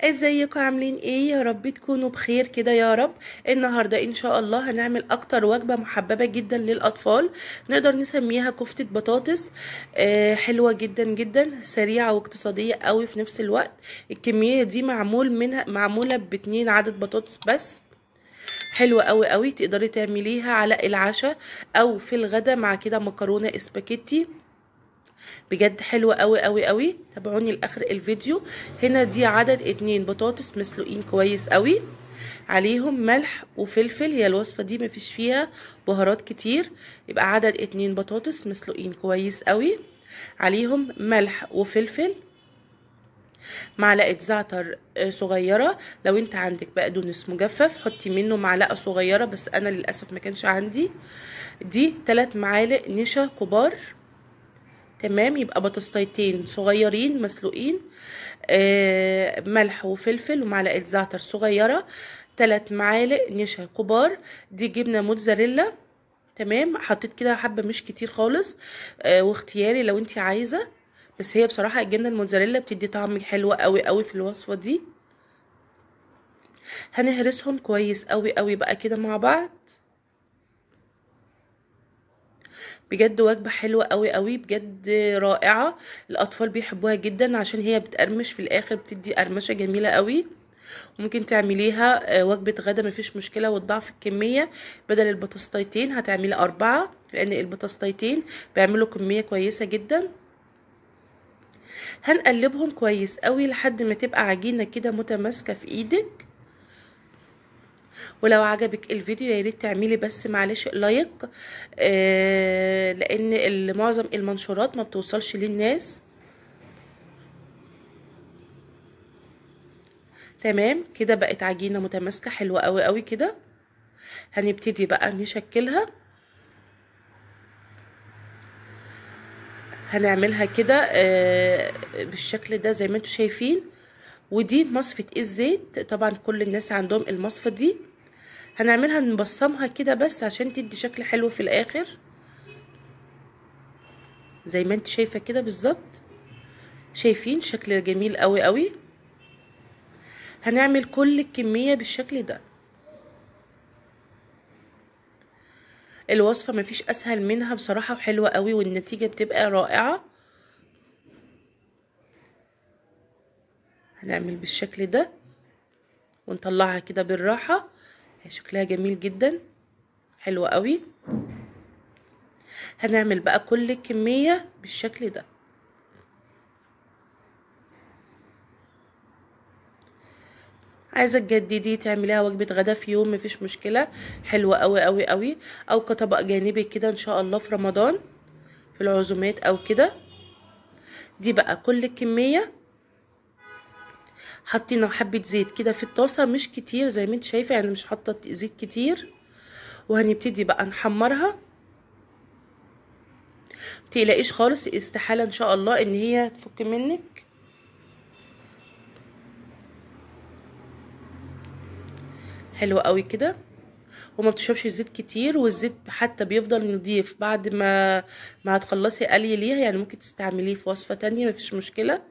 ازيكم عاملين ايه؟ يا رب تكونوا بخير كده يا رب. النهارده ان شاء الله هنعمل اكتر وجبه محببه جدا للاطفال. نقدر نسميها كفته بطاطس. حلوه جدا جدا، سريعه واقتصاديه قوي في نفس الوقت. الكميه دي معموله باتنين عدد بطاطس بس. حلوه قوي قوي، تقدري تعمليها على العشاء او في الغدا مع كده مكرونه اسباجيتي. بجد حلوة قوي قوي قوي. تابعوني لاخر الفيديو. هنا دي عدد 2 بطاطس مسلوقين كويس قوي، عليهم ملح وفلفل. هي الوصفة دي مفيش فيها بهارات كتير. يبقى عدد 2 بطاطس مسلوقين كويس قوي، عليهم ملح وفلفل. معلقة زعتر صغيرة. لو انت عندك بقدونس مجفف حطي منه معلقة صغيرة، بس انا للأسف ما كانش عندي. دي 3 معالق نشا كبار. تمام، يبقى بطاطستين صغيرين مسلوقين. ملح وفلفل ومعلقه زعتر صغيره. 3 معالق نشا كبار. دي جبنه موتزاريلا. تمام، حطيت كده حبه مش كتير خالص. واختياري لو انت عايزه، بس هي بصراحه الجبنه الموتزاريلا بتدي طعم حلو قوي قوي في الوصفه دي. هنهرسهم كويس قوي قوي بقى كده مع بعض. بجد وجبة حلوة قوي قوي، بجد رائعة. الأطفال بيحبوها جدا عشان هي بتقرمش في الآخر، بتدي قرمشة جميلة قوي. ممكن تعمليها وجبة غدا مفيش مشكلة، وتضاعفي الكمية. بدل البطاطستين هتعملي 4، لأن البطاطستين بيعملوا كمية كويسة جدا. هنقلبهم كويس قوي لحد ما تبقى عجينة كده متماسكة في ايدك. ولو عجبك الفيديو يا ريت تعملي بس معلش لايك، لان معظم المنشورات ما بتوصلش للناس. تمام كده بقت عجينة متماسكة حلوة قوي قوي كده. هنبتدي بقى نشكلها. هنعملها كده بالشكل ده زي ما انتوا شايفين. ودي مصفة الزيت، طبعا كل الناس عندهم المصفة دي. هنعملها نبصمها كده بس عشان تدي شكل حلو في الاخر، زي ما انت شايفة كده بالظبط. شايفين شكل جميل قوي قوي. هنعمل كل الكمية بالشكل ده. الوصفة مفيش اسهل منها بصراحة، وحلوة قوي والنتيجة بتبقى رائعة. هنعمل بالشكل ده ونطلعها كده بالراحة. هي شكلها جميل جدا، حلوة قوي. هنعمل بقى كل الكمية بالشكل ده. عايزة تجددي تعمليها وجبة غدا في يوم مفيش مشكلة، حلوة قوي قوي قوي. او كطبق جانبي كده ان شاء الله في رمضان، في العزومات او كده. دي بقى كل الكمية. حطينا حبة زيت كده في الطاسة مش كتير زي ما انت شايفة، يعني مش حاطة زيت كتير. وهنبتدي بقى نحمرها. متقلقيش خالص، استحالة ان شاء الله ان هي تفك منك. حلوة قوي كده. وما بتشربش زيت كتير، والزيت حتى بيفضل نضيف بعد ما هتخلصي قلي ليها. يعني ممكن تستعمليه في وصفة تانية مفيش مشكلة.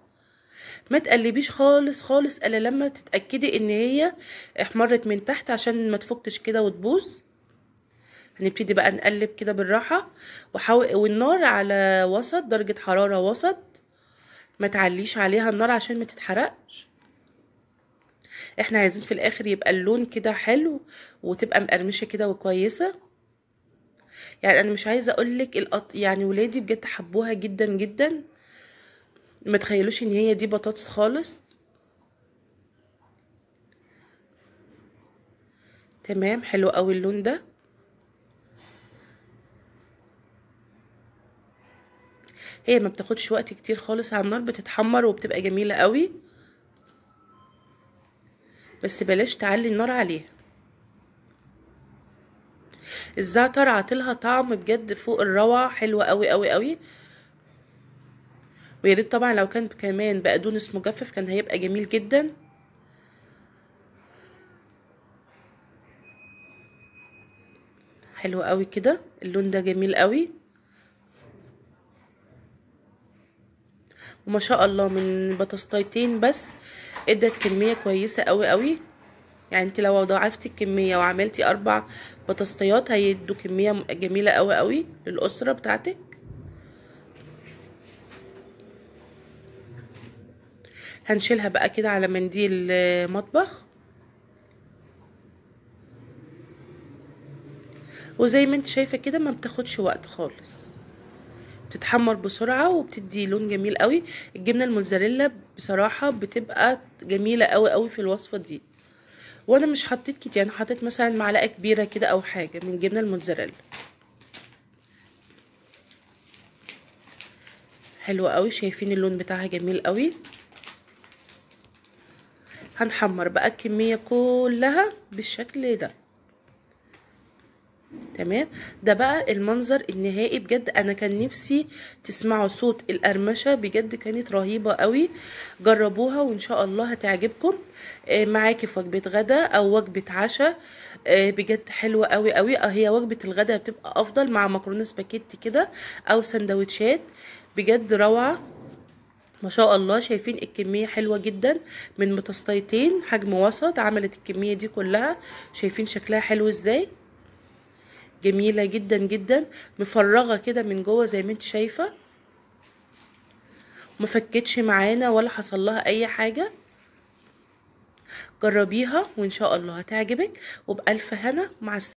ما تقلبيش خالص خالص الا لما تتأكدي ان هي احمرت من تحت عشان ما تفكش كده وتبوظ. هنبتدي بقى نقلب كده بالراحة، والنار على وسط، درجة حرارة وسط. ما تعليش عليها النار عشان ما تتحرقش. احنا عايزين في الاخر يبقى اللون كده حلو، وتبقى مقرمشة كده وكويسة. يعني انا مش عايزة اقولك يعني ولادي بجد حبوها جدا جدا. ما تخيلوش ان هي دي بطاطس خالص. تمام، حلو قوي اللون ده. هي ما بتاخدش وقت كتير خالص على النار، بتتحمر وبتبقى جميلة قوي. بس بلاش تعلي النار عليها. الزعتر عاطلها طعم بجد فوق الروعة، حلوة قوي قوي قوي. ويا ريت طبعا لو كان كمان بقدونس مجفف كان هيبقى جميل جدا. حلو قوي كده، اللون ده جميل قوي. وما شاء الله من بطاطستين بس ادت كميه كويسه قوي قوي. يعني انت لو ضاعفتي الكميه وعملتي 4 بطاطسيات هيدوا كميه جميله قوي قوي للاسره بتاعتك. هنشيلها بقى كده على منديل مطبخ، وزي ما انت شايفه كده ما بتاخدش وقت خالص، بتتحمر بسرعه وبتدي لون جميل قوي. الجبنه الموتزاريلا بصراحه بتبقى جميله قوي قوي في الوصفه دي. وانا مش حطيت كتير، يعني حطيت مثلا معلقه كبيره كده او حاجه من الجبنه الموتزاريلا. حلوه قوي، شايفين اللون بتاعها جميل قوي. هنحمر بقى الكميه كلها بالشكل ده. تمام، ده بقى المنظر النهائي. بجد انا كان نفسي تسمعوا صوت القرمشه، بجد كانت رهيبه قوي. جربوها وان شاء الله هتعجبكم. معاكي في وجبه غدا او وجبه عشاء. بجد حلوه قوي قوي. هي وجبه الغدا بتبقى افضل مع مكرونه سباكيتي كده او سندوتشات. بجد روعه ما شاء الله. شايفين الكميه حلوه جدا، من بطاطستين حجم وسط عملت الكميه دي كلها. شايفين شكلها حلو ازاي، جميلة جدا جدا، مفرغة كده من جوه زي ما انت شايفة، ما فكتش معانا ولا حصل لها اي حاجة. جربيها وان شاء الله هتعجبك، وبألف هنا مع السلامة.